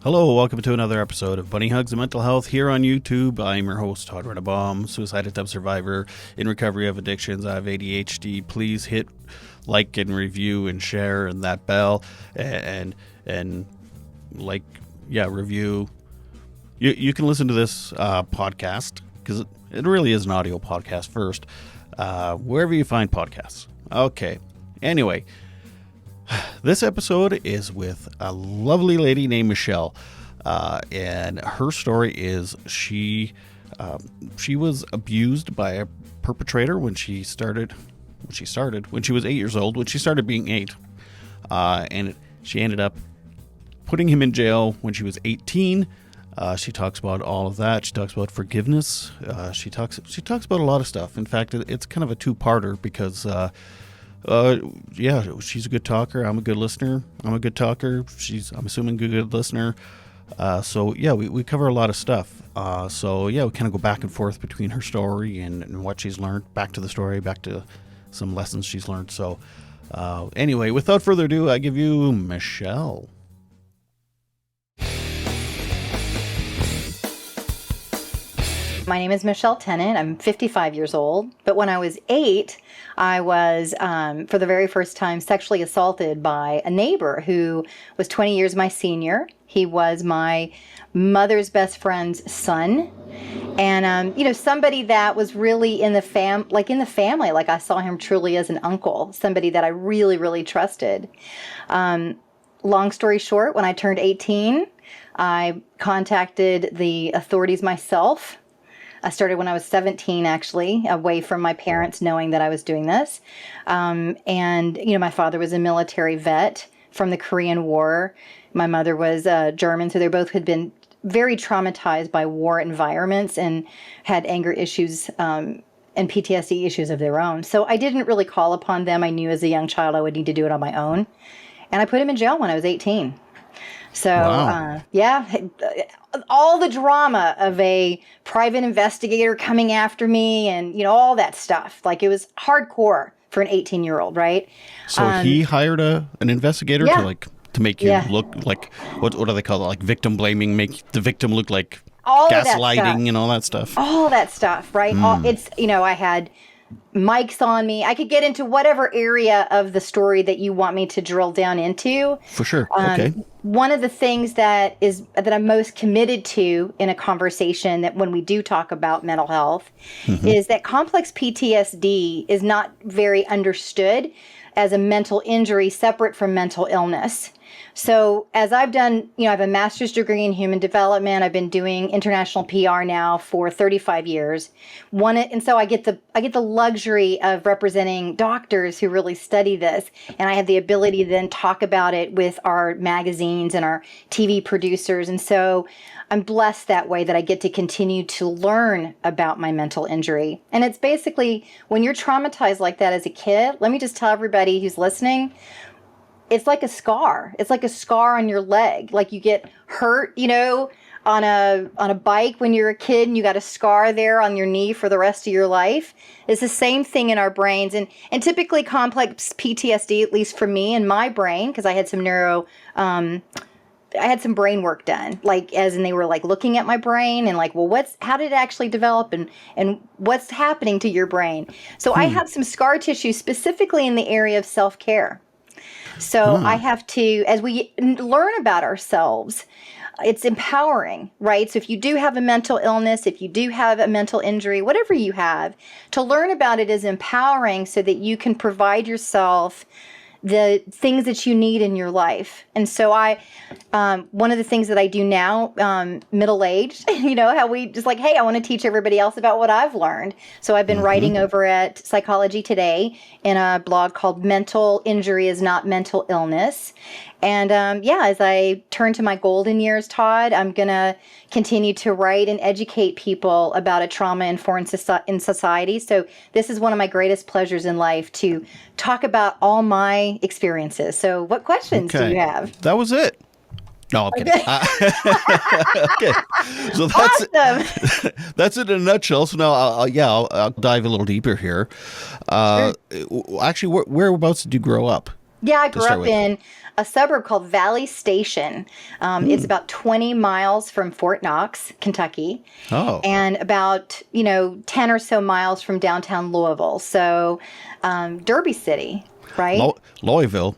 Hello, welcome to another episode of Bunny Hugs and Mental Health here on YouTube. I'm your host, Todd Renabaum, suicide attempt survivor in recovery of addictions. I have ADHD. Please hit like and review and share and that bell and review. You can listen to this podcast because it really is an audio podcast first, wherever you find podcasts. Okay. Anyway. This episode is with a lovely lady named Michelle, and her story is she was abused by a perpetrator when she was 8 years old, when she started being 8, and she ended up putting him in jail when she was 18. She talks about all of that. She talks about forgiveness. She talks about a lot of stuff. In fact, it's kind of a two-parter because she's a good talker. I'm a good listener. I'm a good talker. I'm assuming, a good listener. We cover a lot of stuff. We kind of go back and forth between her story and what she's learned, back to the story, back to some lessons she's learned. So, anyway, without further ado, I give you Michelle. My name is Michelle Tennant. I'm 55 years old. But when I was 8, I was, for the very first time, sexually assaulted by a neighbor who was 20 years my senior. He was my mother's best friend's son. And, somebody that was really in the family. Like I saw him truly as an uncle, somebody that I really, really trusted. Long story short, when I turned 18, I contacted the authorities myself. I started when I was 17, actually, away from my parents knowing that I was doing this. My father was a military vet from the Korean War. My mother was German, so they both had been very traumatized by war environments and had anger issues and PTSD issues of their own. So I didn't really call upon them. I knew as a young child I would need to do it on my own. And I put him in jail when I was 18. So, wow. All the drama of a private investigator coming after me and, all that stuff. Like, it was hardcore for an 18-year-old, right? So he hired an investigator to make you look like, what do they call it? Like victim blaming, make the victim look like all gaslighting and all that stuff. All that stuff, right? I had mics on me. I could get into whatever area of the story that you want me to drill down into. For sure. Okay. One of the things that I'm most committed to in a conversation that when we do talk about mental health is that complex PTSD is not very understood as a mental injury separate from mental illness. So as I've done, I have a master's degree in human development. I've been doing international PR now for 35 years. And so I get the luxury of representing doctors who really study this. And I have the ability to then talk about it with our magazines and our TV producers. And so I'm blessed that way that I get to continue to learn about my mental injury. And it's basically when you're traumatized like that as a kid, let me just tell everybody who's listening, it's like a scar. It's like a scar on your leg. Like you get hurt, on a bike when you're a kid and you got a scar there on your knee for the rest of your life. It's the same thing in our brains. And typically complex PTSD, at least for me and my brain, because I had some I had some brain work done, they were looking at my brain and how did it actually develop and what's happening to your brain? So I have some scar tissue specifically in the area of self-care. So I have to, as we learn about ourselves, it's empowering, right? So if you do have a mental illness, if you do have a mental injury, whatever you have, to learn about it is empowering so that you can provide yourself the things that you need in your life. And so one of the things that I do now, middle-aged, how we just hey, I want to teach everybody else about what I've learned. So I've been writing over at Psychology Today in a blog called Mental Injury is Not Mental Illness. And as I turn to my golden years, Todd, I'm going to continue to write and educate people about a trauma-informed in society. So this is one of my greatest pleasures in life, to talk about all my experiences. So what questions do you have? That was it. No, I'm kidding. Okay. So that's awesome. That's it in a nutshell. So now, I'll dive a little deeper here. Sure. Actually, whereabouts did you grow up? Yeah, I grew up in a suburb called Valley Station. It's about 20 miles from Fort Knox, Kentucky, and about 10 or so miles from downtown Louisville. So Derby City, right? Louisville.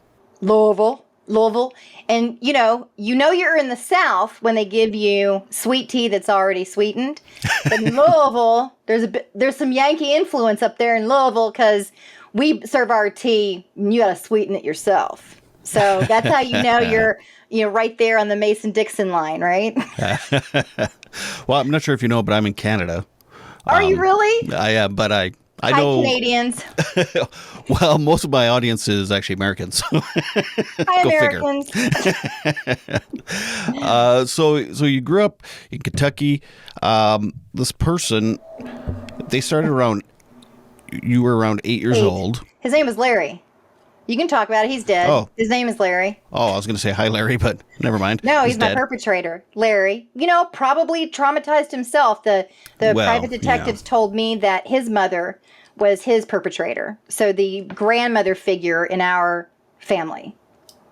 And you're in the South when they give you sweet tea that's already sweetened. But in Louisville, there's some Yankee influence up there in Louisville because we serve our tea and you got to sweeten it yourself. So that's how you're right there on the Mason-Dixon line, right? Well, I'm not sure if you know, but I'm in Canada. Are you really? I am, but I Hi, know Canadians. Well, most of my audience is actually Americans. Hi, Americans. So you grew up in Kentucky. This person, they started you were around 8 years old. His name is Larry. You can talk about it. He's dead. Oh. His name is Larry. Oh, I was going to say hi, Larry, but never mind. No, he's my dead. perpetrator, Larry. Probably traumatized himself. The private detectives told me that his mother was his perpetrator. So the grandmother figure in our family.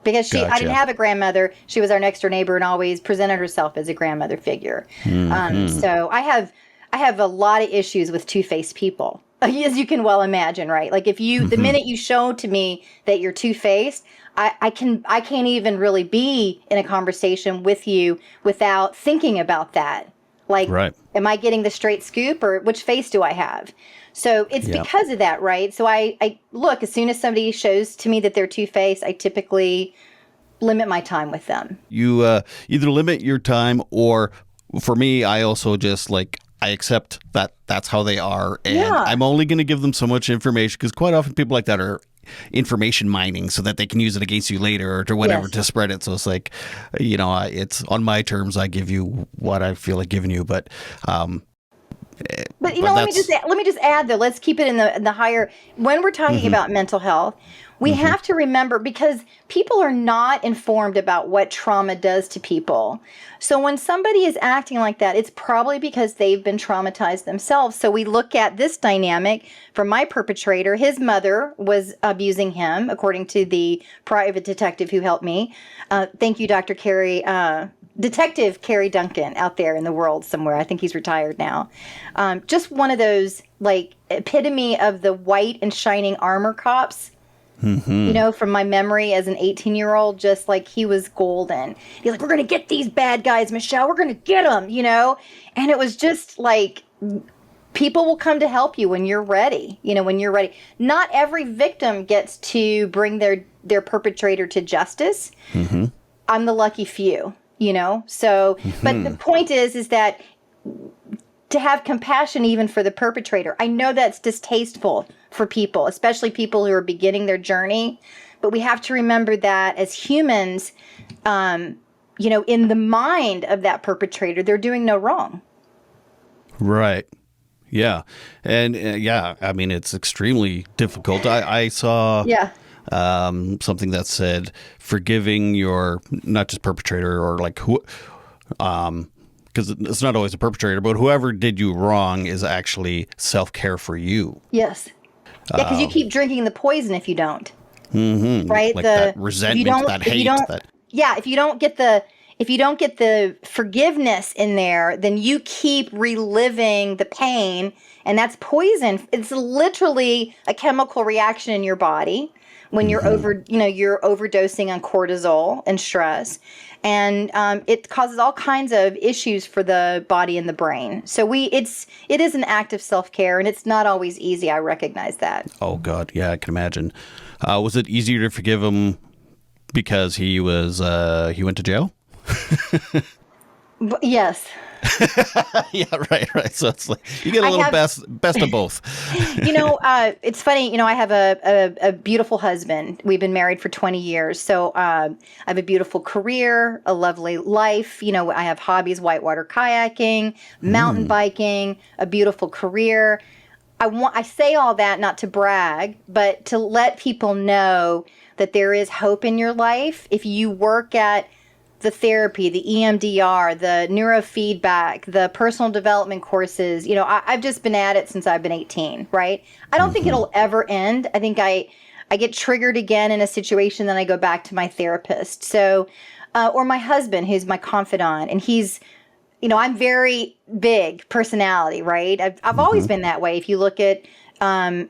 Because I didn't have a grandmother. She was our next door neighbor and always presented herself as a grandmother figure. So I have a lot of issues with two-faced people. As you can well imagine, right? Like the minute you show to me that you're two-faced, I can't even really be in a conversation with you without thinking about that. Like, am I getting the straight scoop or which face do I have? So it's because of that, right? So I look, as soon as somebody shows to me that they're two-faced, I typically limit my time with them. You either limit your time or for me, I also just I accept that that's how they are. And I'm only going to give them so much information because quite often people like that are information mining so that they can use it against you later or to whatever to spread it. So it's it's on my terms. I give you what I feel like giving you. But let me just add though, let's keep it in the higher, when we're talking about mental health, we have to remember, because people are not informed about what trauma does to people. So when somebody is acting like that, it's probably because they've been traumatized themselves. So we look at this dynamic from my perpetrator. His mother was abusing him, according to the private detective who helped me. Thank you, Dr. Carrie. Detective Carrie Duncan out there in the world somewhere. I think he's retired now. Just one of those epitome of the white and shining armor cops. From my memory as an 18-year-old, just like he was golden. He's like, we're going to get these bad guys, Michelle. We're going to get them, And it was just like, people will come to help you when you're ready, when you're ready. Not every victim gets to bring their perpetrator to justice. I'm the lucky few, So, but the point is that to have compassion even for the perpetrator. I know that's distasteful for people, especially people who are beginning their journey. But we have to remember that as humans, in the mind of that perpetrator, they're doing no wrong. Right. Yeah. And I mean, it's extremely difficult. I saw something that said forgiving your, not just perpetrator or who, because it's not always a perpetrator, but whoever did you wrong is actually self-care for you. Yes. Yeah, because you keep drinking the poison if you don't. Right? That resentment, that hate. If you don't get the forgiveness in there, then you keep reliving the pain, and that's poison. It's literally a chemical reaction in your body when you're you're overdosing on cortisol and stress. And it causes all kinds of issues for the body and the brain. So it is an act of self-care, and it's not always easy. I recognize that. Oh God, yeah, I can imagine. Was it easier to forgive him because he went to jail? Yes. Yeah, right. So it's like you get a little best of both. It's funny. I have a beautiful husband. We've been married for 20 years. So I have a beautiful career, a lovely life. I have hobbies: whitewater kayaking, mountain biking, a beautiful career. I say all that not to brag, but to let people know that there is hope in your life if you work at the therapy, the EMDR, the neurofeedback, the personal development courses. I've just been at it since I've been 18, right? I don't think it'll ever end. I think I I get triggered again in a situation, then I go back to my therapist. So, or my husband, who's my confidant, and he's, I'm very big personality, right? I've always been that way. If you look at, I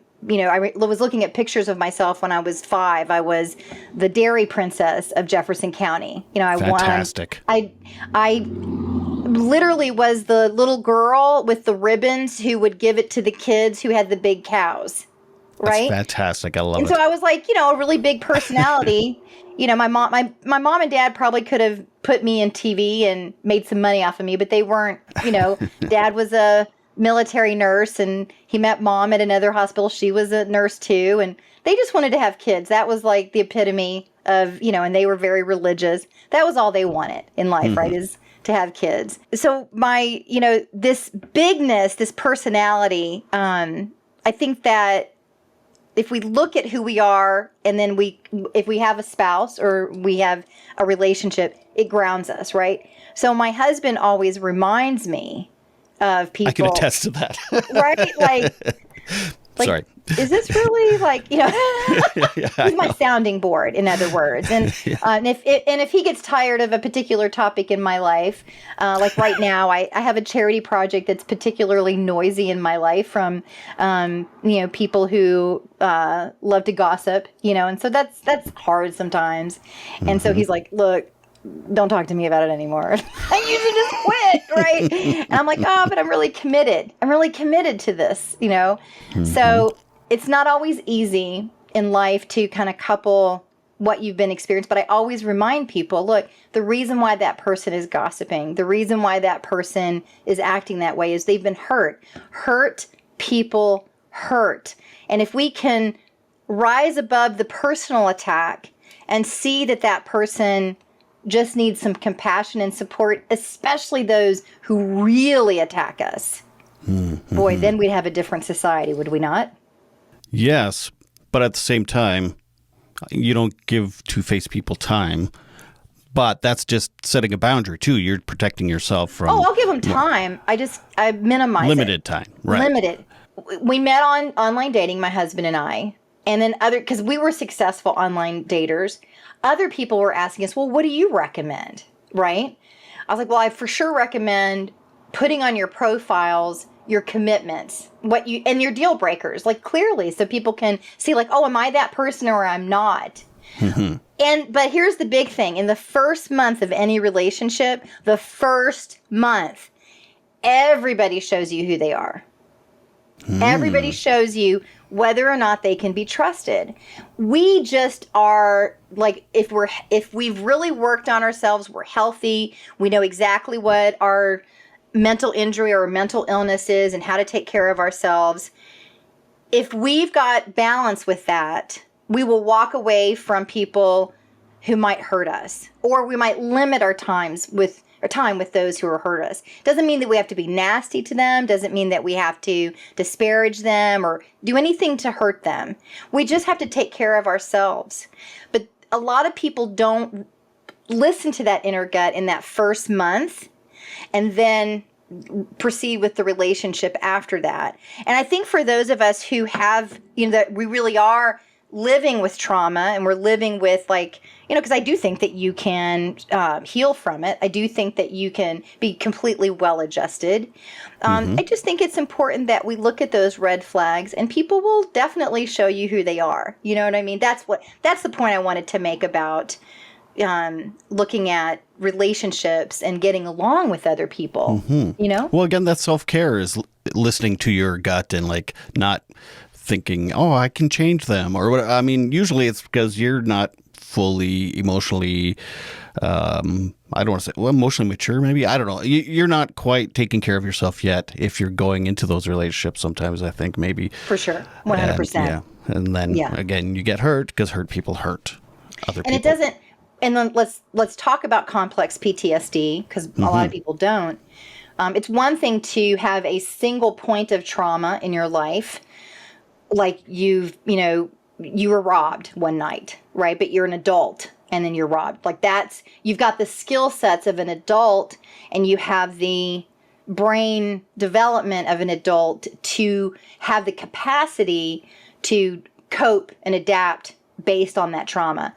was looking at pictures of myself when I was 5. I was the dairy princess of Jefferson County. Fantastic. I literally was the little girl with the ribbons who would give it to the kids who had the big cows. Right? That's fantastic. I love it. And so I was like, a really big personality. My mom and dad probably could have put me in TV and made some money off of me, but they weren't, Dad was a military nurse and he met mom at another hospital. She was a nurse too. And they just wanted to have kids. That was like the epitome of, and they were very religious. That was all they wanted in life, right? Is to have kids. So my, this bigness, this personality, I think that if we look at who we are and then if we have a spouse or we have a relationship, it grounds us, right? So my husband always reminds me of people. I can attest to that. Right? Like, sorry. Is this really he's my sounding board, in other words. And and if he gets tired of a particular topic in my life, like right now, I have a charity project that's particularly noisy in my life from people who love to gossip, and so that's hard sometimes. And so he's like, look, don't talk to me about it anymore. I usually just quit, right? And I'm like, but I'm really committed. I'm really committed to this, So it's not always easy in life to kind of couple what you've been experienced, but I always remind people, look, the reason why that person is gossiping, the reason why that person is acting that way is they've been hurt. Hurt people hurt. And if we can rise above the personal attack and see that person just needs some compassion and support, especially those who really attack us, boy, then we'd have a different society, would we not? Yes, but at the same time, you don't give two-faced people time. But that's just setting a boundary, too. You're protecting yourself from... Oh, I'll give them time. I minimize limited time, right. Limited. We met on online dating, my husband and I. And then because we were successful online daters, other people were asking us, well, what do you recommend, right? I was like, well, I for sure recommend putting on your profiles your commitments, and your deal breakers, like clearly, so people can see like, oh, am I that person or I'm not? But here's the big thing. In the first month of any relationship, everybody shows you who they are. Everybody shows you whether or not they can be trusted. We just are like, if we've really worked on ourselves, we're healthy, we know exactly what our mental injury or mental illness is and how to take care of ourselves. If we've got balance with that, we will walk away from people who might hurt us, or we might limit our time with those who hurt us. Doesn't mean that we have to be nasty to them. Doesn't mean that we have to disparage them or do anything to hurt them. We just have to take care of ourselves. But a lot of people don't listen to that inner gut in that first month and then proceed with the relationship after that. And I think for those of us who have, that we really are living with trauma and we're living with because I do think that you can heal from it. I do think that you can be completely well adjusted. I just think it's important that we look at those red flags and people will definitely show you who they are. You know what I mean? That's the point I wanted to make about looking at relationships and getting along with other people, Well, again, that self-care is listening to your gut and not thinking, oh, I can change them or what. I mean, usually it's because you're not fully emotionally, I don't want to say, emotionally mature, maybe. I don't know. You're not quite taking care of yourself yet if you're going into those relationships sometimes, I think, maybe. For sure. 100%. And then, again, you get hurt because hurt people hurt other people. And it doesn't, and then let's talk about complex PTSD, because a lot of people don't. It's one thing to have a single point of trauma in your life, like you were robbed one night, right? But you're an adult and then you're robbed. You've got the skill sets of an adult and you have the brain development of an adult to have the capacity to cope and adapt based on that trauma.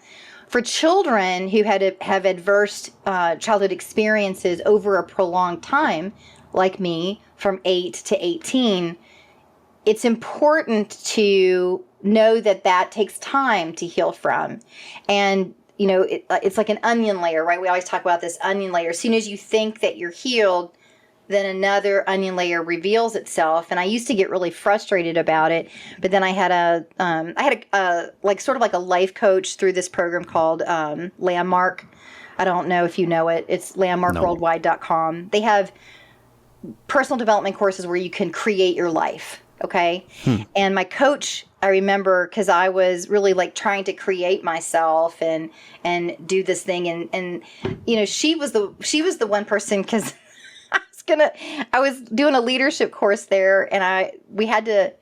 For children who have adverse childhood experiences over a prolonged time, like me, from 8 to 18, it's important to know that takes time to heal from. And, it's like an onion layer, right? We always talk about this onion layer. As soon as you think that you're healed, then another onion layer reveals itself. And I used to get really frustrated about it. But then I had a sort of like a life coach through this program called Landmark. I don't know if you know it. It's landmarkworldwide.com. They have personal development courses where you can create your life. Okay. And my coach, I remember, because I was really like trying to create myself and do this thing. And she was the one person, because I was doing a leadership course there, and we had to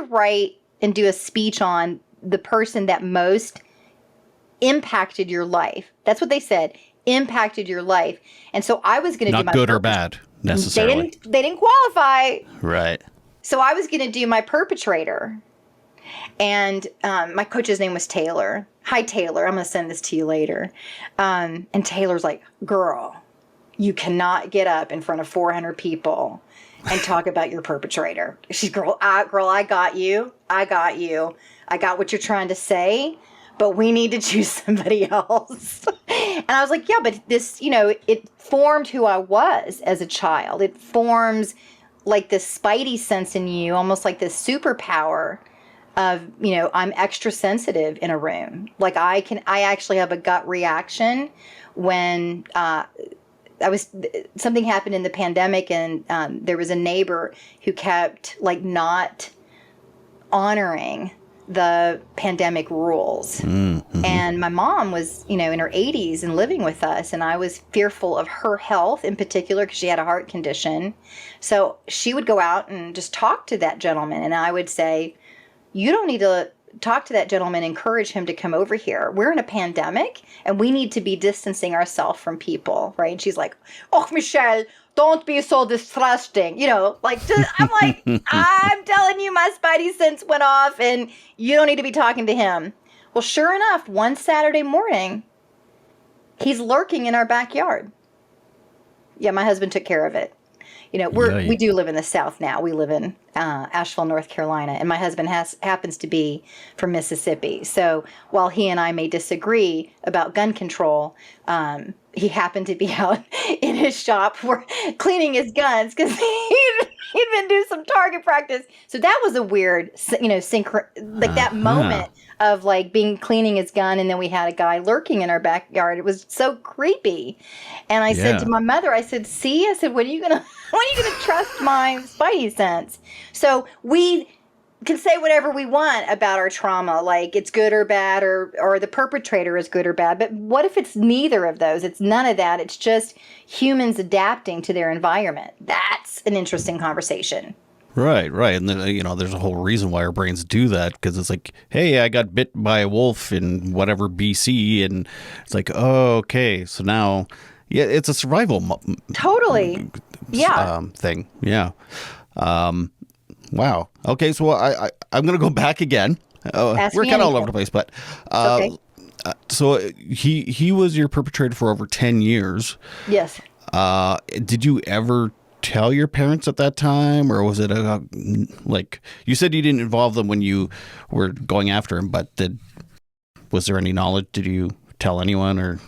write and do a speech on the person that most impacted your life. That's what they said, impacted your life. And so I was going to do my not good or bad necessarily. They didn't qualify. Right. So I was going to do my perpetrator. And my coach's name was Taylor. Hi, Taylor. I'm going to send this to you later. And Taylor's like, girl, you cannot get up in front of 400 people and talk about your perpetrator. She's, girl, I got you. I got you. I got what you're trying to say, but we need to choose somebody else. And I was like, yeah, but this, it formed who I was as a child. It forms like this spidey sense in you, almost like this superpower of, I'm extra sensitive in a room. Like I actually have a gut reaction when, something happened in the pandemic, and there was a neighbor who kept like not honoring the pandemic rules. Mm-hmm. And my mom was, in her 80s and living with us, and I was fearful of her health in particular because she had a heart condition. So she would go out and just talk to that gentleman, and I would say, you don't need to talk to that gentleman, encourage him to come over here. We're in a pandemic and we need to be distancing ourselves from people, right? And she's like, oh, Michelle, don't be so distrusting. I'm like, I'm telling you, my spidey sense went off and you don't need to be talking to him. Well, sure enough, one Saturday morning, he's lurking in our backyard. Yeah, my husband took care of it. We do live in the South now. We live in Asheville, North Carolina, and my husband happens to be from Mississippi. So while he and I may disagree about gun control, he happened to be out in his shop cleaning his guns because he'd been doing some target practice. So that was a weird, that moment of like cleaning his gun, and then we had a guy lurking in our backyard. It was so creepy. And I said to my mother, I said, when are you gonna trust my spidey sense? So we can say whatever we want about our trauma, like it's good or bad, or the perpetrator is good or bad. But what if it's neither of those? It's none of that. It's just humans adapting to their environment. That's an interesting conversation. Right. And then, there's a whole reason why our brains do that, because it's like, hey, I got bit by a wolf in whatever BC, and it's like, oh, okay, so now, it's a survival totally thing. Yeah. Wow. Okay, so I'm going to go back again. We're kind of all over the place, but okay. So he was your perpetrator for over 10 years. Yes. Did you ever tell your parents at that time, or was it like you said you didn't involve them when you were going after him, but was there any knowledge? Did you tell anyone? Or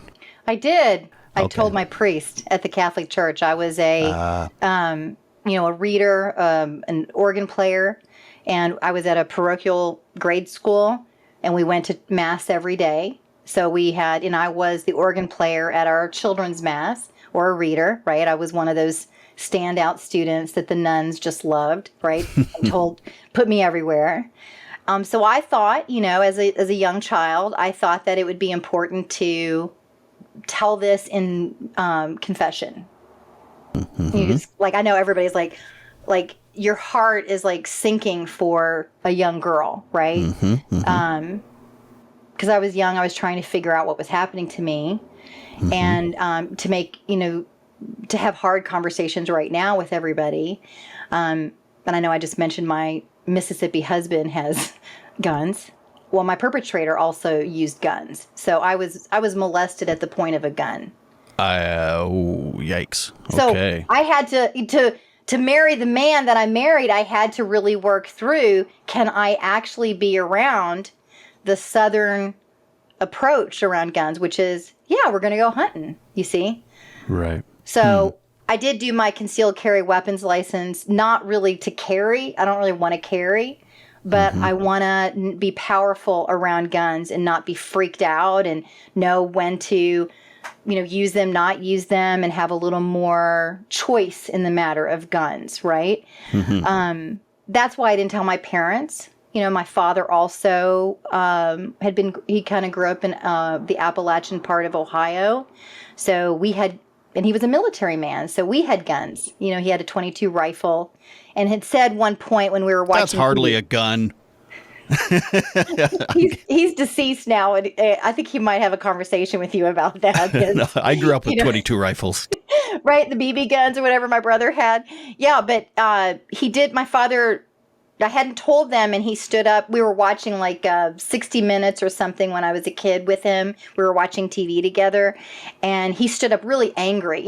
I did. I told my priest at the Catholic Church. I was a reader, an organ player, and I was at a parochial grade school, and we went to mass every day. So I was the organ player at our children's mass, or a reader, right? I was one of those standout students that the nuns just loved, right? And put me everywhere. So I thought, as a young child, I thought that it would be important to tell this in confession. Mm-hmm. I know everybody's like your heart is like sinking for a young girl, right? Mm-hmm. Because I was young, I was trying to figure out what was happening to me, mm-hmm. and to make to have hard conversations right now with everybody. And I know I just mentioned my Mississippi husband has guns. Well, my perpetrator also used guns. So I was molested at the point of a gun. Oh, yikes. So Okay. I had to marry the man that I married, I had to really work through, can I actually be around the Southern approach around guns, which is, yeah, we're going to go hunting, you see? Right. So I did do my concealed carry weapons license, not really to carry. I don't really want to carry, but I want to be powerful around guns and not be freaked out and know when to, use them, not use them, and have a little more choice in the matter of guns, right? That's why I didn't tell my parents. My father also he kind of grew up in the Appalachian part of Ohio. So and he was a military man, so we had guns. He had a .22 rifle and had said one point when we were watching That's hardly a gun. He's deceased now, and I think he might have a conversation with you about that. No, I grew up with 22 rifles. Right, the BB guns or whatever my brother had. Yeah, but he did. My father, I hadn't told them, and he stood up. We were watching like 60 Minutes or something when I was a kid with him. We were watching TV together, and he stood up really angry.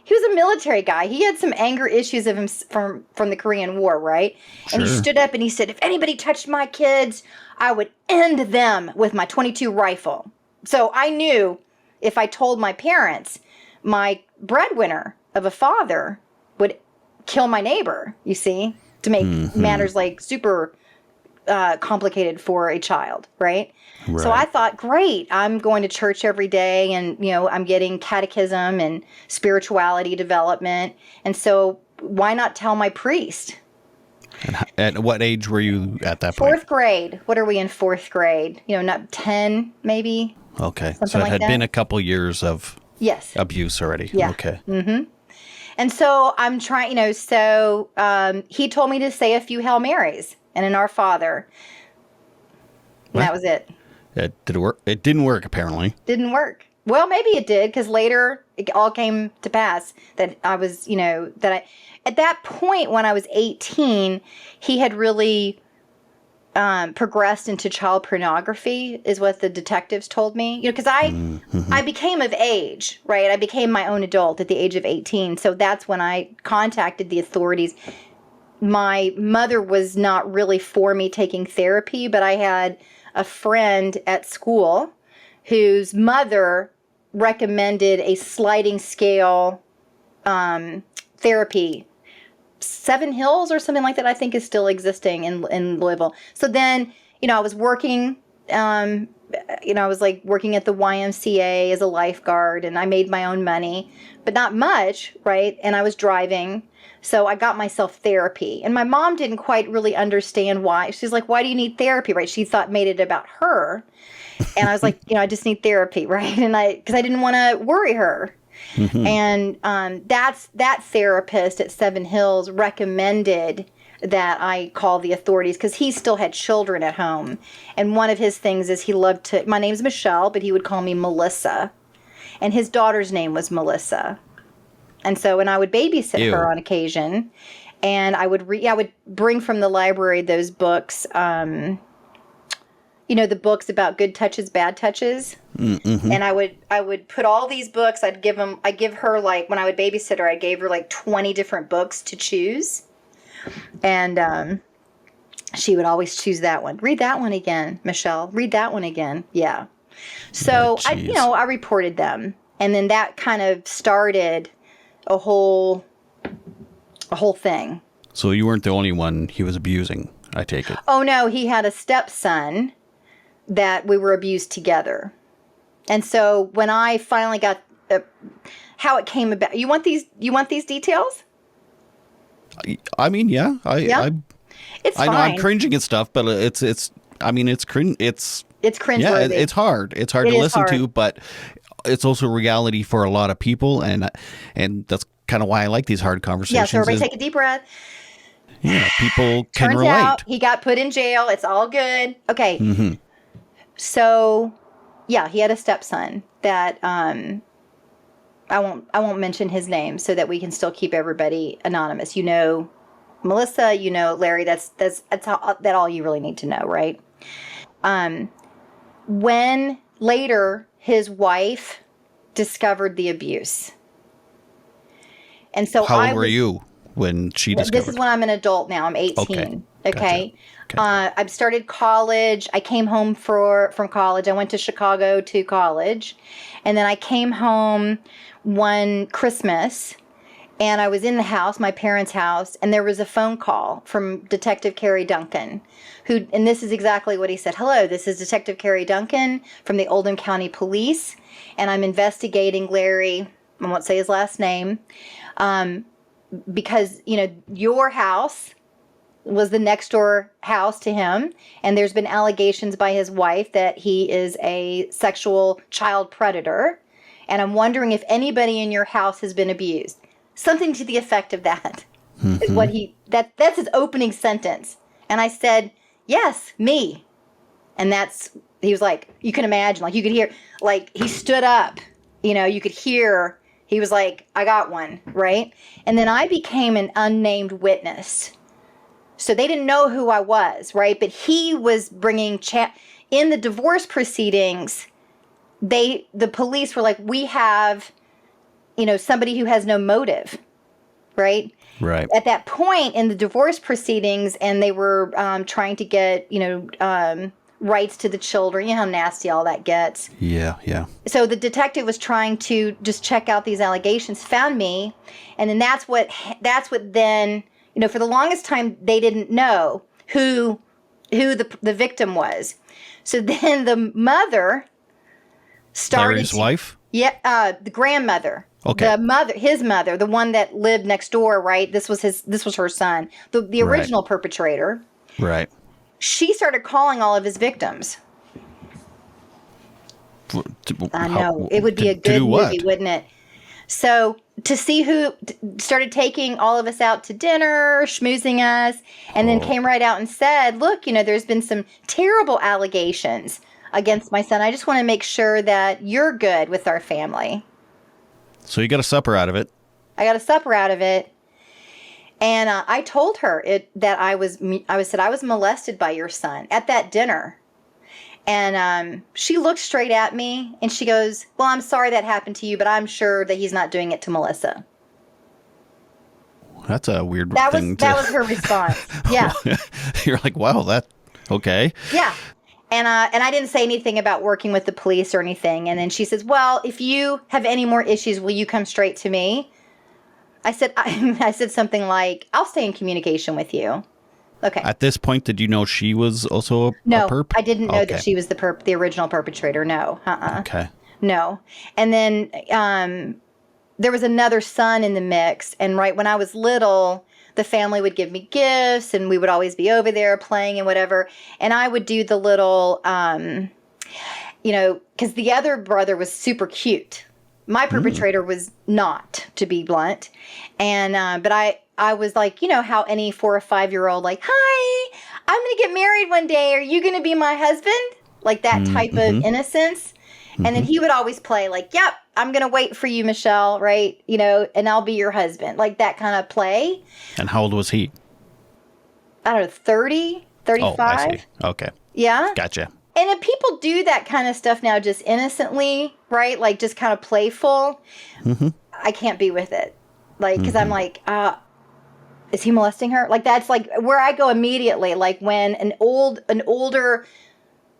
He was a military guy. He had some anger issues of him from the Korean War, right? Sure. And he stood up and he said, if anybody touched my kids, I would end them with my .22 rifle. So I knew if I told my parents, my breadwinner of a father would kill my neighbor, you see, to make matters like super complicated for a child, right? So I thought, great, I'm going to church every day and, I'm getting catechism and spirituality development. And so why not tell my priest? And at what age were you at that point? Fourth grade. What are we in fourth grade? Not 10, maybe? Okay. Something So it like had that. been a couple years of Yes. abuse already. Yeah. Okay. And so I'm trying, he told me to say a few Hail Marys and an Our Father. And that was it. It did work. It didn't work, apparently. Didn't work. Well, maybe it did, because later it all came to pass that I was, at that point when I was 18, he had really progressed into child pornography, is what the detectives told me. Because I became of age, right? I became my own adult at the age of 18. So that's when I contacted the authorities. My mother was not really for me taking therapy, but I had a friend at school whose mother recommended a sliding scale therapy. Seven Hills or something like that, I think, is still existing in Louisville. So then, I was working, I was like working at the YMCA as a lifeguard, and I made my own money, but not much, right? And I was driving. So I got myself therapy, and my mom didn't quite really understand why. She's like, why do you need therapy, right? She made it about her. And I was like, I just need therapy, right? And because I didn't want to worry her. And that therapist at Seven Hills recommended that I call the authorities, because he still had children at home. And one of his things is my name's Michelle, but he would call me Melissa. And his daughter's name was Melissa. And so, and I would babysit her on occasion, and I would bring from the library those books, the books about good touches, bad touches. And I would put all these books. I give her, like, when I would babysit her, I gave her like 20 different books to choose. And she would always choose that one. Read that one again, Michelle. Read that one again. Yeah. So I reported them. And then that kind of started a whole thing. So you weren't the only one he was abusing, I take it. Oh, no. He had a stepson that we were abused together. And so when I finally got how it came about, you want these details? I mean, yeah. It's fine. I know I'm cringing at stuff, but it's cringeworthy. Yeah, it's hard. It's hard to listen to, but it's also reality for a lot of people, and that's kind of why I like these hard conversations. Yeah, so everybody take a deep breath. Yeah, people can Turns relate. out he got put in jail. It's all good. Okay. So, yeah, he had a stepson that I won't mention his name so that we can still keep everybody anonymous. Melissa, Larry, that's all you really need to know, right? When later his wife discovered the abuse. And so How old were you when she discovered? This is when I'm an adult now. I'm 18. Okay. Gotcha. I've started college. I came home from college. I went to Chicago to college. And then I came home one Christmas, and I was in the house, my parents' house, and there was a phone call from Detective Kerry Duncan, and this is exactly what he said. Hello, this is Detective Kerry Duncan from the Oldham County Police, and I'm investigating Larry, I won't say his last name, because, your house was the next door house to him, and there's been allegations by his wife that he is a sexual child predator, and I'm wondering if anybody in your house has been abused. Something to the effect of that is what that's his opening sentence. And I said, yes, me. And he was like, you can imagine, like you could hear, like he stood up, you could hear, he was like, I got one, right? And then I became an unnamed witness. So they didn't know who I was, right? But he was bringing in the divorce proceedings. The police were like, we have, somebody who has no motive, right? Right. At that point in the divorce proceedings, and they were trying to get, rights to the children. You know how nasty all that gets. Yeah. So the detective was trying to just check out these allegations, found me, and then that's what then, for the longest time they didn't know who the victim was. So then the mother started. Larry's wife? Yeah, the grandmother. Okay. His mother, the one that lived next door, right? This was her son, the original perpetrator. Right. She started calling all of his victims. I know. It would be a good movie, wouldn't it? So to see who started taking all of us out to dinner, schmoozing us, and then came right out and said, look, there's been some terrible allegations against my son. I just want to make sure that you're good with our family. So you got a supper out of it. I got a supper out of it. And I told her that I was molested by your son at that dinner. And she looked straight at me and she goes, well, I'm sorry that happened to you, but I'm sure that he's not doing it to Melissa. That's a weird thing. That was her response. Yeah. You're like, wow, okay. Yeah. And I didn't say anything about working with the police or anything. And then she says, well, if you have any more issues, will you come straight to me? I said something like, I'll stay in communication with you. Okay. At this point, did you know she was also a perp? I didn't know that she was the original perpetrator. No. Okay. No. And then there was another son in the mix. And right when I was little, the family would give me gifts and we would always be over there playing and whatever. And I would do the little, because the other brother was super cute. My perpetrator was not, to be blunt. And, but I was like, how any 4 or 5-year-old, like, hi, I'm going to get married one day. Are you going to be my husband? Like that type of innocence. And then he would always play like, yep, I'm going to wait for you, Michelle, right? And I'll be your husband. Like that kind of play. And how old was he? I don't know, 30, 35. Oh, I see. Okay. Yeah. Gotcha. And if people do that kind of stuff now just innocently, right? Like just kind of playful, I can't be with it. Like, because I'm like, is he molesting her? Like that's like where I go immediately. Like when an older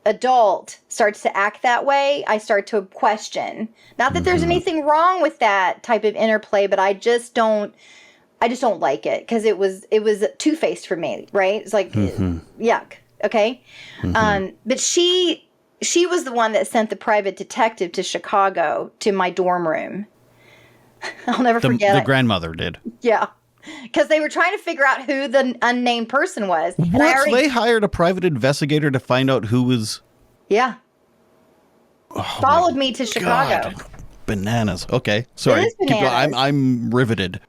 adult starts to act that way, I start to question. Not that there's anything wrong with that type of interplay, but I just don't like it because it was two-faced for me, right? It's like yuck. Okay. But she was the one that sent the private detective to Chicago to my dorm room. I'll never forget it. The grandmother did. Yeah. Because they were trying to figure out who the unnamed person was. And They hired a private investigator to find out who was... Yeah. Followed me to Chicago. God. Bananas. Okay. Sorry. It is bananas. I'm riveted.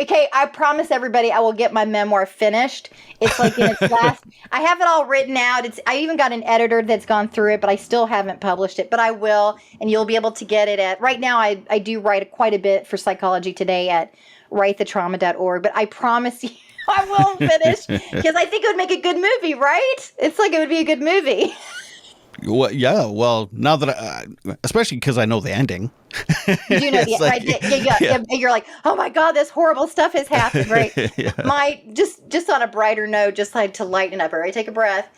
Okay, I promise everybody I will get my memoir finished. It's like in its last... I have it all written out. I even got an editor that's gone through it, but I still haven't published it. But I will, and you'll be able to get it at... Right now, I do write quite a bit for Psychology Today at writethetrauma.org. But I promise you, I will finish because I think it would make a good movie, right? It's like it would be a good movie. Well, yeah. Well, now that especially because I know the ending. You do know the Like, right? Yeah. You're like, oh my God, this horrible stuff has happened, right? Yeah. My just on a brighter note, just like to lighten up. All right, take a breath.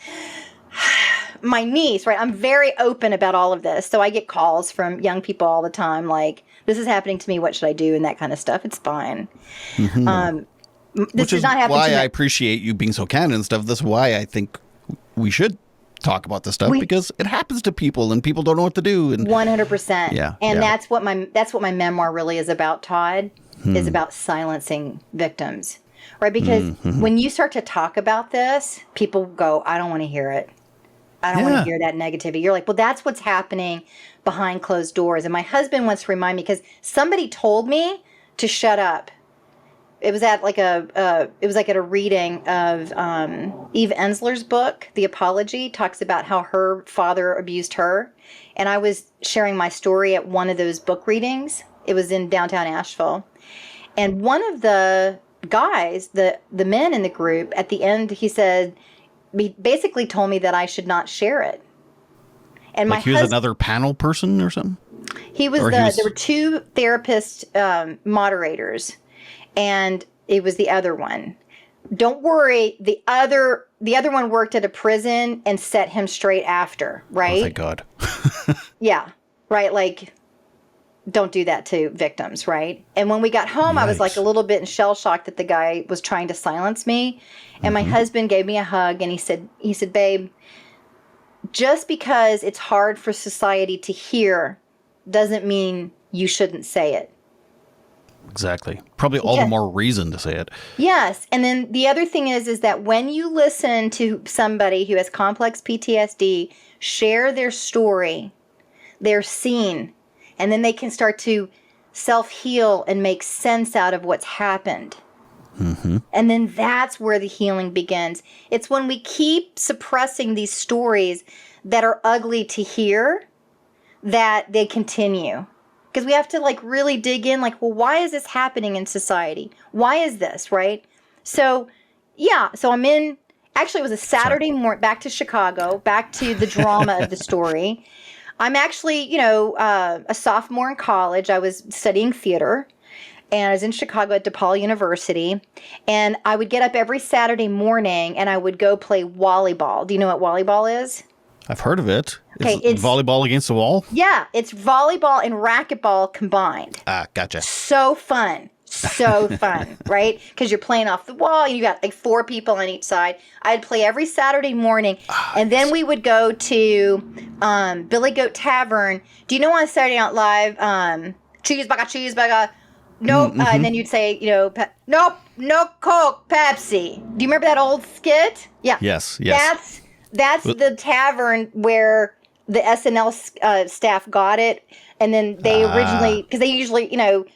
My niece, right? I'm very open about all of this, so I get calls from young people all the time, like, "This is happening to me. What should I do?" and that kind of stuff. It's fine. This Which does is not happen why to I me. appreciate you being so candid and stuff. That's why I think we should talk about this stuff because it happens to people and people don't know what to do. And 100%. Yeah, And yeah. that's what my memoir really is about, Todd, is about silencing victims. Right? Because when you start to talk about this, people go, I don't want to hear it. I don't want to hear that negativity. You're like, well, that's what's happening behind closed doors. And my husband wants to remind me because somebody told me to shut up. It was at like at a reading of Eve Ensler's book, The Apology, talks about how her father abused her. And I was sharing my story at one of those book readings. It was in downtown Asheville. And one of the guys, the men in the group, at the end, he said, he basically told me that I should not share it. And like he was another panel person or something? There were two therapist moderators. And it was the other one. Don't worry, the other one worked at a prison and set him straight after, right? Oh, thank God. Yeah, right. Like, don't do that to victims, right? And when we got home, I was like a little bit in shell shock that the guy was trying to silence me. And my husband gave me a hug and he said, babe, just because it's hard for society to hear doesn't mean you shouldn't say it. Exactly. Probably all the more reason to say it. Yes. And then the other thing is that when you listen to somebody who has complex PTSD share their story, they're seen, and then they can start to self-heal and make sense out of what's happened. And then that's where the healing begins. It's when we keep suppressing these stories that are ugly to hear that they continue. Because we have to like really dig in, like, well, why is this happening in society? Why is this, right? So, yeah, so actually it was a Saturday morning, back to Chicago, back to the drama of the story. I'm actually, a sophomore in college. I was studying theater, and I was in Chicago at DePaul University. And I would get up every Saturday morning, and I would go play volleyball. Do you know what volleyball is? I've heard of it. Okay, it's volleyball against the wall? Yeah, it's volleyball and racquetball combined. Ah, gotcha. So fun. So fun, right? Because you're playing off the wall, and you got like 4 people on each side. I'd play every Saturday morning, and then we would go to Billy Goat Tavern. Do you know on Saturday Night Live, cheeseburger? Nope. And then you'd say, nope, no Coke, Pepsi. Do you remember that old skit? Yeah. Yes. That's the tavern where the SNL staff got it. And then they originally, because they usually,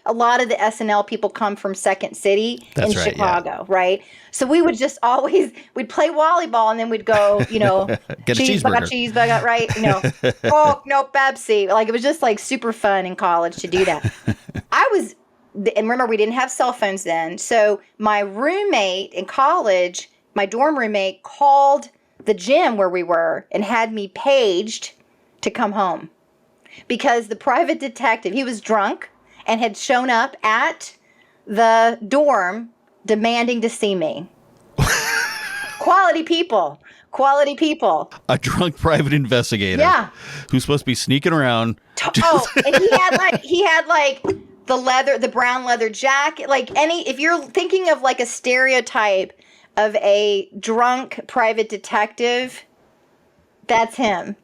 a lot of the SNL people come from Second City in Chicago, right? So we would just we'd play volleyball and then we'd go, get a cheeseburger, right? Coke, no Pepsi. Like, it was just like super fun in college to do that. And remember, we didn't have cell phones then. So my roommate in college, my dorm roommate, called the gym where we were and had me paged to come home because the private detective, he was drunk and had shown up at the dorm demanding to see me. Quality people. A drunk private investigator. Yeah. Who's supposed to be sneaking around. And he had like the brown leather jacket, like if you're thinking of like a stereotype of a drunk private detective, that's him.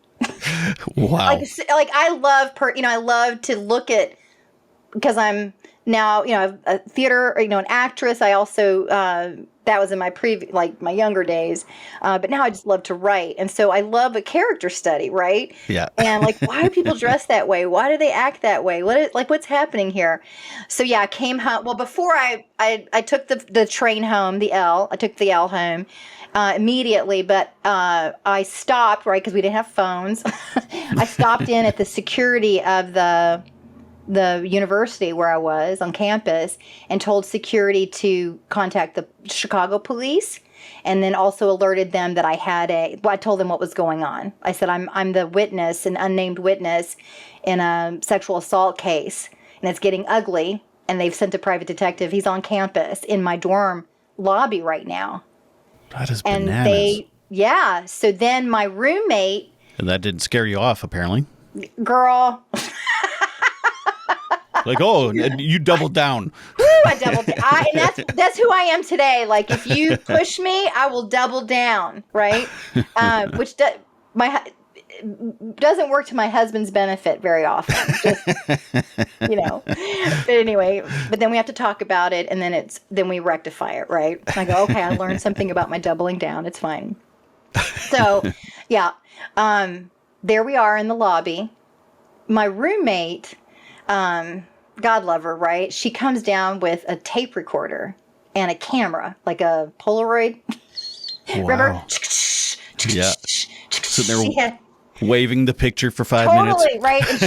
Wow. Like I love I love to look at, because I'm now, a theater, an actress. I also, that was in my my younger days. But now I just love to write. And so I love a character study, right? Yeah. And like, why do people dress that way? Why do they act that way? What's happening here? So yeah, I came home. Well, before I took the train home, I took the L home immediately, but I stopped, right? Because we didn't have phones. I stopped in at the security of the the university where I was on campus and told security to contact the Chicago police, and then also alerted them that I told them what was going on. I said, I'm the witness, an unnamed witness in a sexual assault case, and it's getting ugly, and they've sent a private detective. He's on campus in my dorm lobby right now. That is And bananas. so then my roommate, And that didn't scare you off, apparently. girl, Like, oh, you doubled down. I doubled down. And that's who I am today. Like, if you push me, I will double down, right? Which doesn't work to my husband's benefit very often. Just, But anyway, but then we have to talk about it, and then we rectify it, right? I go, okay, I learned something about my doubling down. It's fine. So, yeah, there we are in the lobby. My roommate, God love her, right? She comes down with a tape recorder and a camera, like a Polaroid. Wow. Remember? Yeah. Sitting there Had, waving the picture for 5 minutes. totally, right? And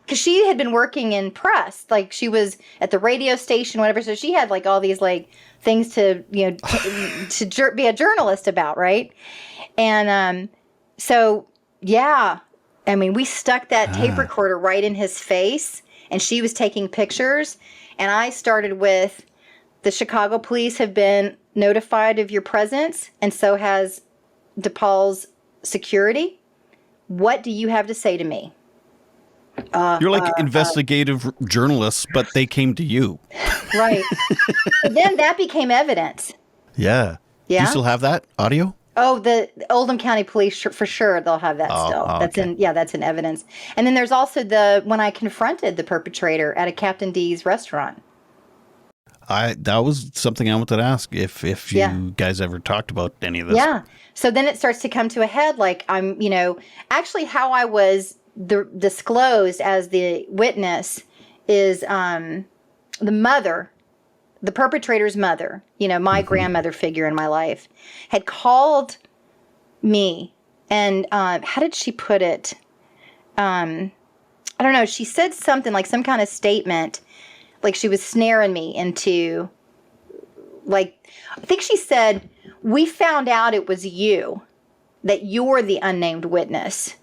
because she had been working in press, like she was at the radio station, whatever. So she had like all these like things to, to be a journalist about, right? And so, yeah. I mean, we stuck that tape recorder right in his face, and she was taking pictures. And I started with, the Chicago police have been notified of your presence, and so has DePaul's security. What do you have to say to me? You're like investigative journalists, but they came to you. Right. Then that became evidence. Yeah. Do Yeah? you still have that audio? Oh, the Oldham County Police, for sure, they'll have that still. That's okay. that's in evidence. And then there's also when I confronted the perpetrator at a Captain D's restaurant. That was something I wanted to ask if you guys ever talked about any of this. Yeah. So then it starts to come to a head. Like actually how I was disclosed as the witness is the mother. The perpetrator's mother, my grandmother figure in my life, had called me, and how did she put it? I don't know. She said something like some kind of statement, like she was snaring me into, like, I think she said, "We found out it was you, that you're the unnamed witness,"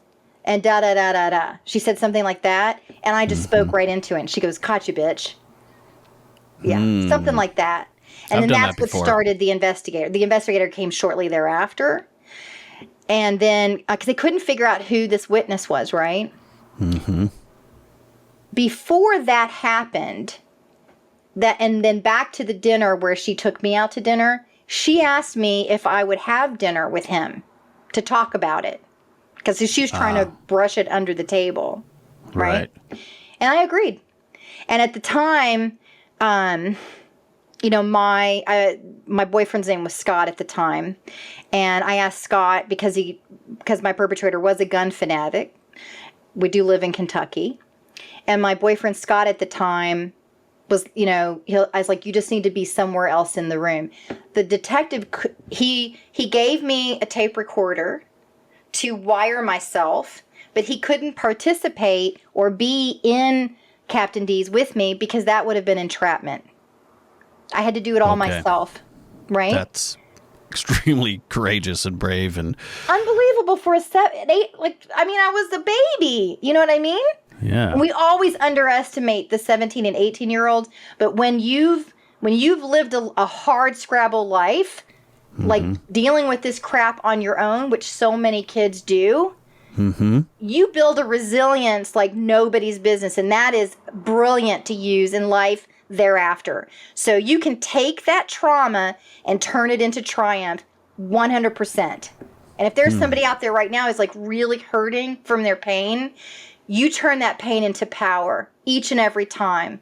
and da da da da da. She said something like that, and I just spoke right into it. And she goes, "Caught you, bitch." Yeah, something like that. And I've then done that's that what before. started the investigator. The investigator came shortly thereafter. And then, because they couldn't figure out who this witness was, right? Mm-hmm. Before that happened, and then back to the dinner where she took me out to dinner, she asked me if I would have dinner with him to talk about it. Because she was trying to brush it under the table, right? And I agreed. And at the time, my boyfriend's name was Scott at the time, and I asked Scott because my perpetrator was a gun fanatic. We do live in Kentucky, and my boyfriend Scott at the time was, I was like, you just need to be somewhere else in the room. The detective, he gave me a tape recorder to wire myself, but he couldn't participate or be in Captain D's with me because that would have been entrapment. I had to do it all myself, right? That's extremely courageous and brave and unbelievable for a 7, 8. I was the baby. You know what I mean? yeah. And we always underestimate the 17 and 18-year-olds, but when you've lived a hard scrabble life, like dealing with this crap on your own, which so many kids do. You build a resilience like nobody's business, and that is brilliant to use in life thereafter. So you can take that trauma and turn it into triumph 100%. And if there's somebody out there right now who's like really hurting from their pain, you turn that pain into power each and every time.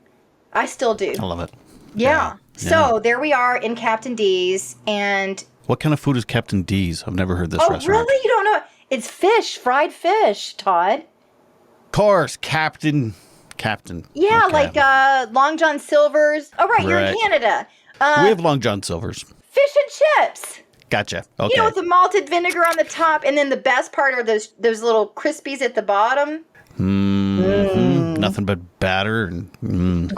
I still do. I love it. Yeah. So there we are in Captain D's, and what kind of food is Captain D's? I've never heard this restaurant. Really? You don't know? It's fish, fried fish, Todd. Of course, Captain. Yeah, Okay. like Long John Silver's. Oh, right, you're in Canada. We have Long John Silver's. Fish and chips. Gotcha. Okay. With the malted vinegar on the top, and then the best part are those little crispies at the bottom. nothing but batter and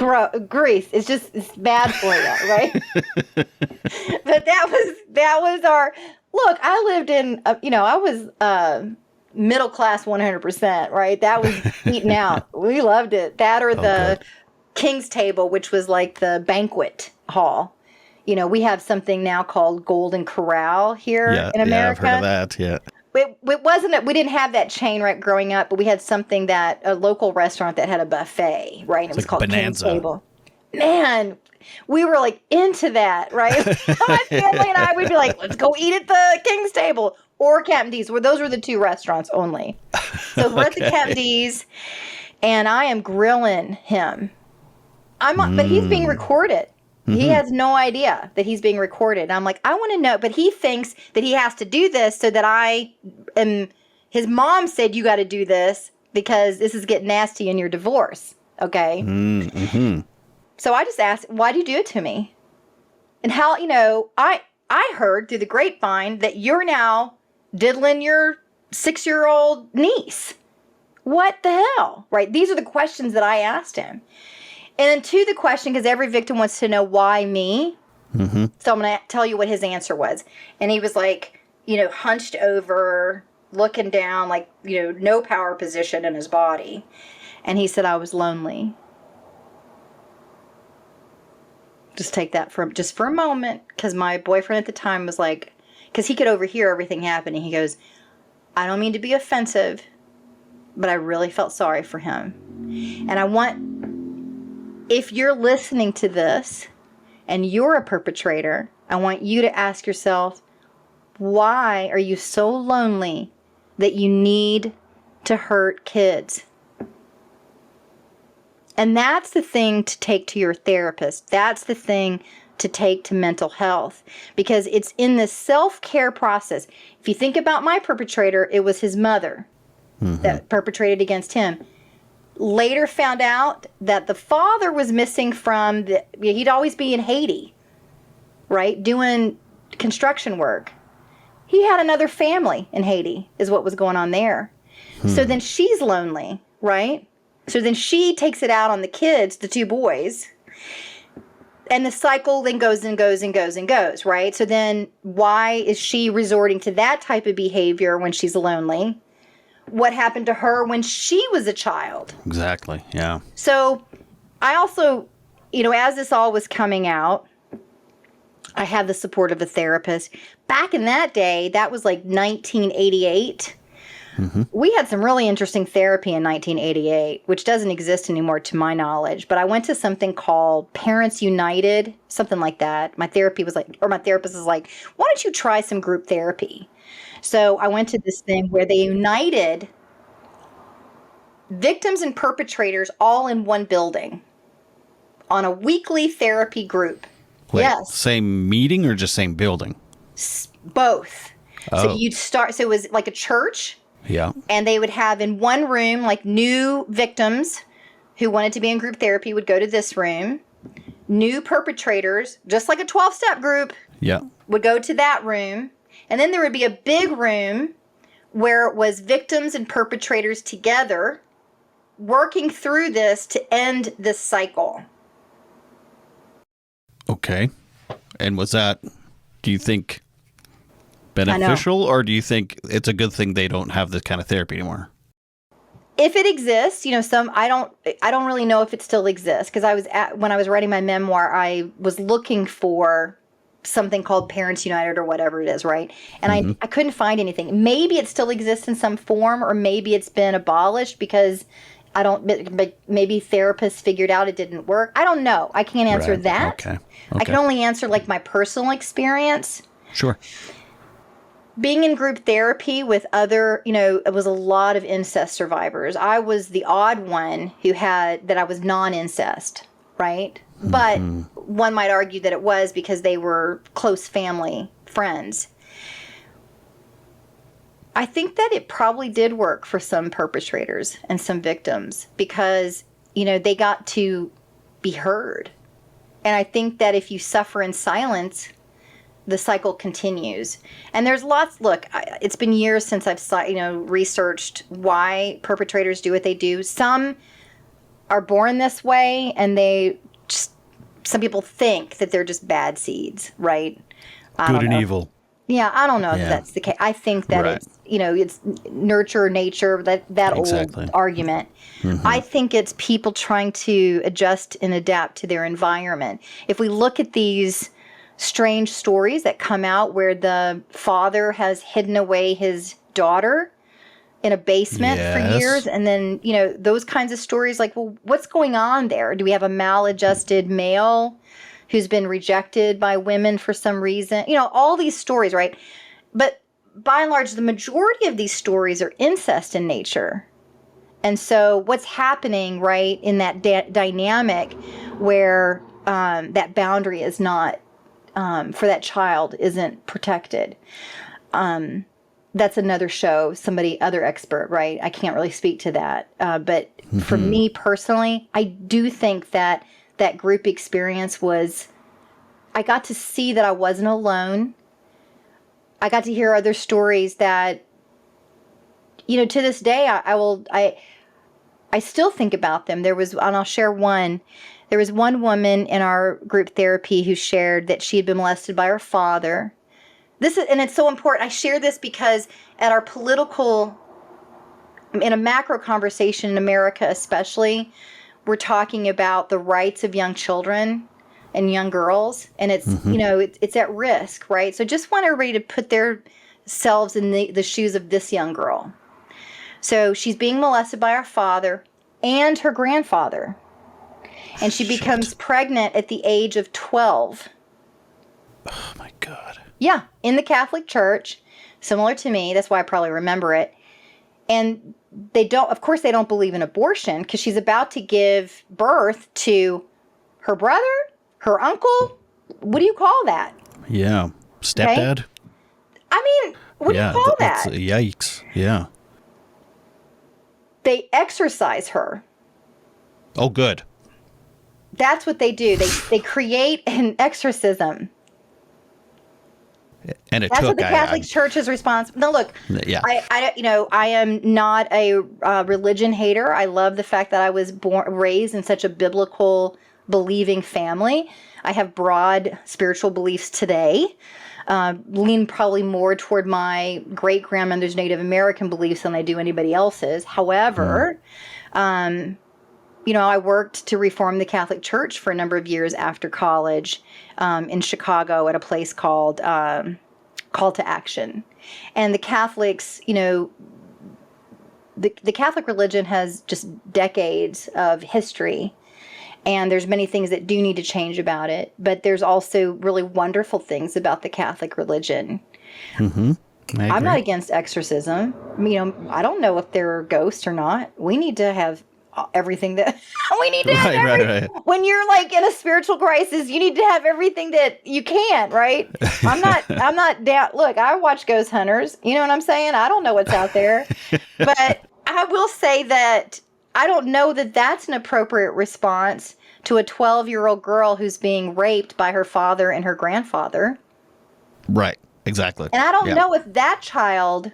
grease. It's bad for you, right? But that was our look. I lived in, I was middle class 100%, right? That was eating out. We loved it. That or the King's Table, which was like the banquet hall. We have something now called Golden Corral here in America. Yeah, I've heard of that, yeah. It wasn't, we didn't have that chain right growing up, but we had something a local restaurant that had a buffet, right? And it was called Bonanza. King's Table. Man, we were like into that, right? My family and I would be like, let's go eat at the King's Table or Captain D's. Those were the two restaurants only. So we're at the Captain D's, and I am grilling him. But he's being recorded. Mm-hmm. He has no idea that he's being recorded. And I'm like, I want to know. But he thinks that he has to do this so that his mom said, you got to do this because this is getting nasty in your divorce. Okay. Mm-hmm. So I just asked, why do you do it to me? And how, I heard through the grapevine that you're now diddling your 6-year-old niece. What the hell? Right? These are the questions that I asked him. And then to the question, because every victim wants to know why me. Mm-hmm. So I'm going to tell you what his answer was. And he was like, hunched over, looking down, like, no power position in his body. And he said, I was lonely. Just take that for a moment. Because my boyfriend at the time was like, because he could overhear everything happening. He goes, I don't mean to be offensive, but I really felt sorry for him. And if you're listening to this and you're a perpetrator, I want you to ask yourself, why are you so lonely that you need to hurt kids? And that's the thing to take to your therapist. That's the thing to take to mental health, because it's in this self-care process. If you think about my perpetrator, it was his mother that perpetrated against him. Later found out that the father was missing from he'd always be in Haiti, right? Doing construction work. He had another family in Haiti is what was going on there. So then she's lonely, right? So then she takes it out on the kids, the 2 boys. And the cycle then goes and goes and goes and goes, right? So then why is she resorting to that type of behavior when she's lonely? What happened to her when she was a child? Exactly, yeah. So I also, as this all was coming out, I had the support of a therapist. Back in that day, that was like 1988. Mm-hmm. We had some really interesting therapy in 1988, which doesn't exist anymore to my knowledge. But I went to something called Parents United, something like that. My therapist was like, why don't you try some group therapy? So I went to this thing where they united victims and perpetrators all in one building on a weekly therapy group. Wait, yes. Same meeting or just same building? Both. Oh. So it was like a church. Yeah. And they would have in one room, like new victims who wanted to be in group therapy would go to this room. New perpetrators, just like a 12-step group, would go to that room. And then there would be a big room where it was victims and perpetrators together working through this to end this cycle. Okay. And was that, do you think, beneficial, or do you think it's a good thing they don't have this kind of therapy anymore? If it exists, I don't really know if it still exists, because when I was writing my memoir, I was looking for something called Parents United or whatever it is, right? And I couldn't find anything. Maybe it still exists in some form, or maybe it's been abolished because maybe therapists figured out it didn't work. I don't know. I can't answer that. Okay. I can only answer like my personal experience. Sure. Being in group therapy with other, it was a lot of incest survivors. I was the odd one that I was non-incest, right? But one might argue that it was because they were close family friends. I think that it probably did work for some perpetrators and some victims because, they got to be heard. And I think that if you suffer in silence, the cycle continues. And there's it's been years since I've researched why perpetrators do what they do. Some are born this way, and they just, some people think that they're just bad seeds, right? Good and evil. Yeah, I don't know if Yeah. that's the case. I think that Right. it's, it's nurture, nature, that Exactly. old argument. I think it's people trying to adjust and adapt to their environment. If we look at these strange stories that come out where the father has hidden away his daughter in a basement for Yes. years, and then, those kinds of stories, like, well, what's going on there? Do we have a maladjusted male who's been rejected by women for some reason? All these stories, right? But by and large, the majority of these stories are incest in nature. And so what's happening, right, in that dynamic where that boundary is not, for that child, isn't protected? That's another show, other expert, right? I can't really speak to that. But for me personally, I do think that that group experience I got to see that I wasn't alone. I got to hear other stories that, to this day, I still think about them. And I'll share one. There was one woman in our group therapy who shared that she had been molested by her father. And it's so important. I share this because at our in a macro conversation in America especially, we're talking about the rights of young children and young girls, and it's, it's at risk, right? So just want everybody to put themselves in the shoes of this young girl. So she's being molested by her father and her grandfather, and she becomes pregnant at the age of 12. Oh my God. Yeah, in the Catholic Church, similar to me. That's why I probably remember it. And they don't believe in abortion, because she's about to give birth to her brother, her uncle. What do you call that? Yeah. Stepdad? Okay? I mean, what do you call that? Yikes. Yeah. They exorcise her. Oh, good. That's what they do. They create an exorcism. And That's what the Catholic Church is responsible. No, look, yeah. I am not a religion hater. I love the fact that I was raised in such a biblical believing family. I have broad spiritual beliefs today, lean probably more toward my great grandmother's Native American beliefs than I do anybody else's. However, I worked to reform the Catholic Church for a number of years after college in Chicago at a place called Call to Action. And the Catholics, the Catholic religion has just decades of history, and there's many things that do need to change about it. But there's also really wonderful things about the Catholic religion. Mm-hmm. I'm not against exorcism. I don't know if they're ghosts or not. We need to have everything that we need to have. Right. When you're like in a spiritual crisis, you need to have everything that you can, right? I'm not down. Look, I watch Ghost Hunters. You know what I'm saying? I don't know what's out there, but I will say that I don't know that that's an appropriate response to a 12-year-old girl who's being raped by her father and her grandfather. Right. Exactly. And I don't know if that child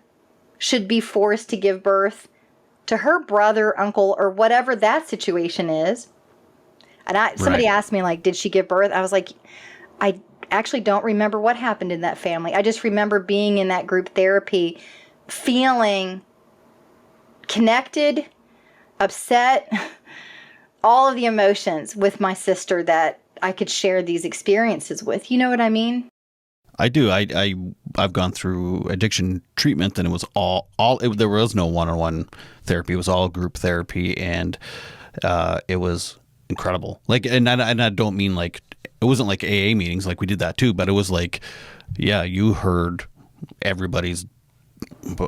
should be forced to give birth to her brother, uncle, or whatever that situation is. And somebody asked me, like, did she give birth? I was like, I actually don't remember what happened in that family. I just remember being in that group therapy, feeling connected, upset, all of the emotions with my sister that I could share these experiences with. You know what I mean? I do. I've gone through addiction treatment, and it was there was no one-on-one therapy. It was all group therapy, and it was incredible. Like, and I don't mean like, it wasn't like AA meetings, like we did that too, but it was like, yeah, you heard everybody's.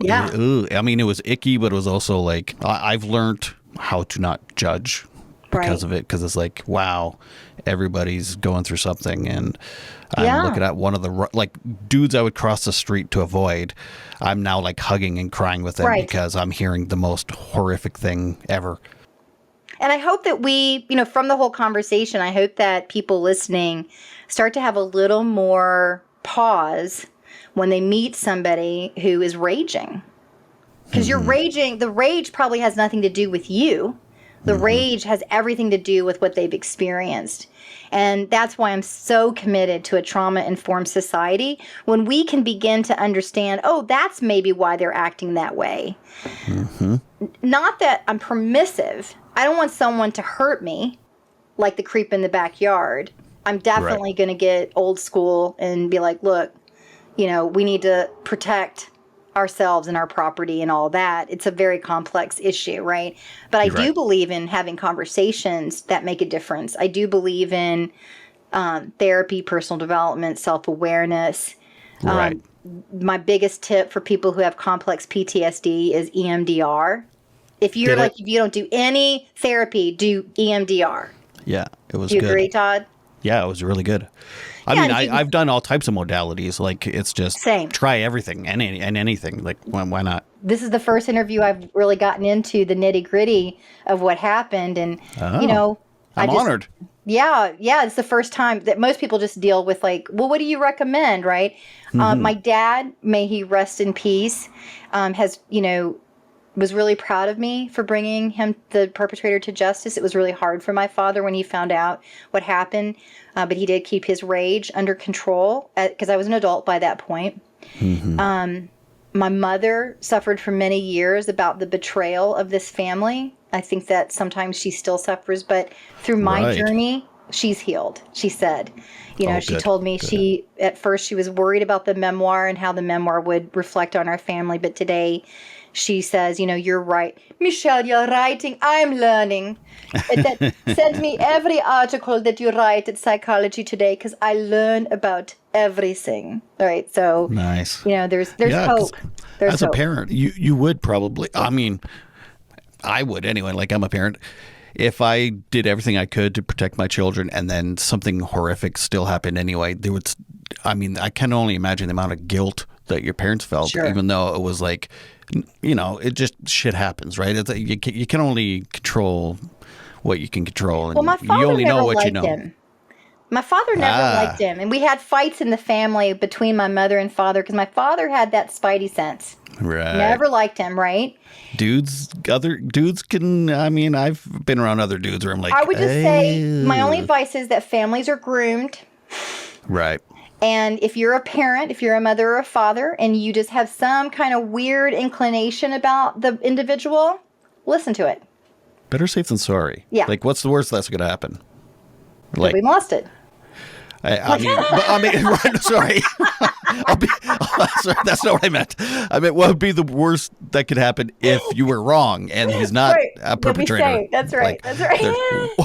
Yeah. I mean, it was icky, but it was also like, I've learned how to not judge because of it, because it's like, wow, everybody's going through something, and I'm looking at one of the dudes I would cross the street to avoid. I'm now like hugging and crying with them because I'm hearing the most horrific thing ever. And I hope that we, from the whole conversation, I hope that people listening start to have a little more pause when they meet somebody who is raging. Because you're raging, the rage probably has nothing to do with you. The rage has everything to do with what they've experienced. And that's why I'm so committed to a trauma-informed society, when we can begin to understand, oh, that's maybe why they're acting that way. Not that I'm permissive. I don't want someone to hurt me like the creep in the backyard. I'm definitely going to get old school and be like, look, we need to protect ourselves and our property and all that. It's a very complex issue, right? But I do believe in having conversations that make a difference. I do believe in therapy, personal development, self-awareness. Right. My biggest tip for people who have complex PTSD is EMDR. If you don't do any therapy, do EMDR. Yeah, it was good. Do good. You agree, Todd? Yeah, it was really good. I've done all types of modalities. Like, it's just try everything and anything. Like, why not? This is the first interview I've really gotten into the nitty gritty of what happened. And, I'm honored. Yeah. It's the first time that most people just deal with like, well, what do you recommend? Right. My dad, may he rest in peace, was really proud of me for bringing the perpetrator, to justice. It was really hard for my father when he found out what happened, but he did keep his rage under control because I was an adult by that point. My mother suffered for many years about the betrayal of this family. I think that sometimes she still suffers, but through my journey, she's healed. She said, she told me at first she was worried about the memoir and how the memoir would reflect on our family, but today she says, you're right. Michelle, you're writing. I'm learning. Send me every article that you write at Psychology Today, because I learn about everything. All right. So nice. There's hope. As a parent, you would probably, I would anyway, like I'm a parent. If I did everything I could to protect my children and then something horrific still happened anyway, I can only imagine the amount of guilt that your parents felt, even though it was like, it just shit happens, right? It's you can only control what you can control, and my father you only never know what you liked know. him. My father never liked him, and we had fights in the family between my mother and father because my father had that spidey sense. Right. Never liked him, right? Other dudes can. I've been around other dudes where I'm like, I would just say my only advice is that families are groomed. Right. And if you're a parent, if you're a mother or a father, and you just have some kind of weird inclination about the individual, listen to it. Better safe than sorry. Yeah. Like, what's the worst that's going to happen? Like, we lost it. Sorry. Sorry, that's not what I meant. I meant, what would be the worst that could happen if you were wrong and he's not a perpetrator? That's right. That's right.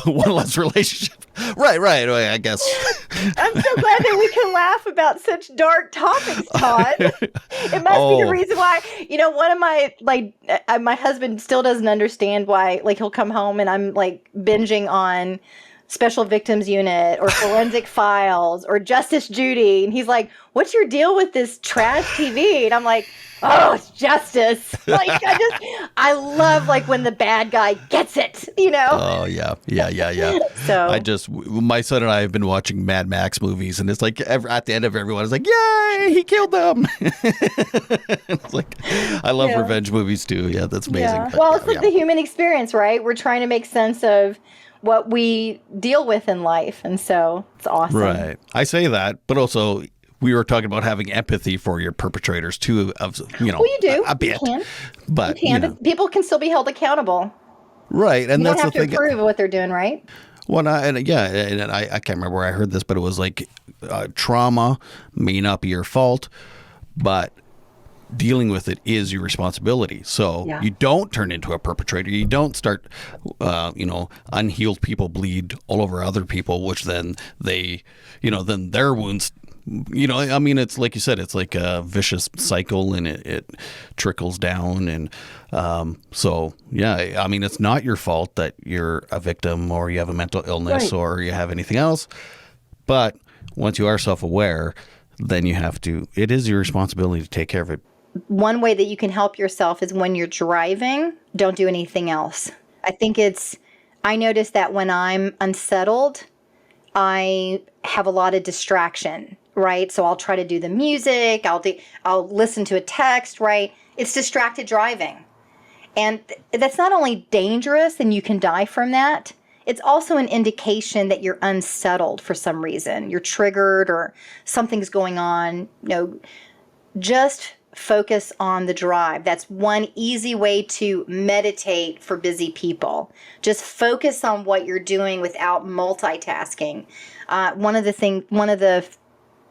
One less relationship. Right. I guess. I'm so glad that we can laugh about such dark topics, Todd. It must be the reason why. One of my my husband still doesn't understand why. Like, he'll come home and I'm like binging on Special Victims Unit or Forensic Files or Justice Judy. And he's like, what's your deal with this trash TV? And I'm like, oh, it's justice. Like, I love like when the bad guy gets it, Oh, yeah. So my son and I have been watching Mad Max movies, and it's like at the end of everyone, it's like, yay, he killed them. It's like, I love revenge movies too. Yeah, that's amazing. Yeah. Well, it's like the human experience, right? We're trying to make sense of what we deal with in life. And so it's awesome. Right. I say that, but also we were talking about having empathy for your perpetrators too. Well, you do. A bit. You can. But but people can still be held accountable. Right. And you that's don't have the thing. To approve of what they're doing, right? Well, I can't remember where I heard this, but it was like trauma may not be your fault, but dealing with it is your responsibility. So you don't turn into a perpetrator. You don't start, unhealed people bleed all over other people, which then then their wounds, it's like you said, it's like a vicious cycle, and it trickles down. And it's not your fault that you're a victim or you have a mental illness or you have anything else. But once you are self-aware, then it is your responsibility to take care of it. One way that you can help yourself is when you're driving, don't do anything else. I notice that when I'm unsettled, I have a lot of distraction, right? So I'll try to do the music. I'll listen to a text, right? It's distracted driving. And that's not only dangerous and you can die from that, it's also an indication that you're unsettled for some reason. You're triggered or something's going on. Just focus on the drive. That's one easy way to meditate for busy people. Just focus on what you're doing without multitasking. One of the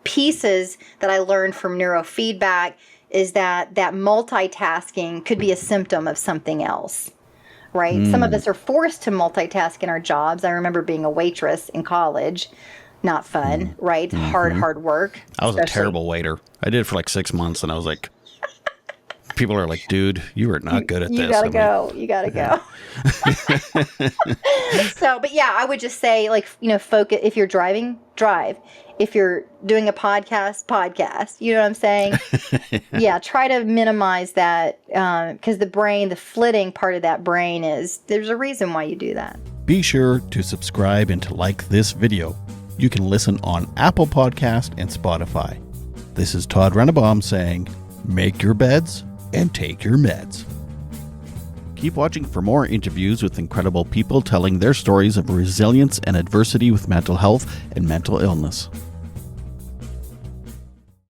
pieces that I learned from neurofeedback is that multitasking could be a symptom of something else. Right? Some of us are forced to multitask in our jobs. I remember being a waitress in college. Not fun, right? Hard work. I was a terrible waiter. I did it for like 6 months, and I was like, people are like, dude, you are not good at this. You gotta go. You gotta go. So, but yeah, I would just say, like, focus. If you're driving, drive. If you're doing a podcast. You know what I'm saying? Yeah, try to minimize that because the brain, the flitting part of that brain there's a reason why you do that. Be sure to subscribe and to like this video. You can listen on Apple Podcast and Spotify. This is Todd Rennebaum saying, make your beds and take your meds. Keep watching for more interviews with incredible people telling their stories of resilience and adversity with mental health and mental illness.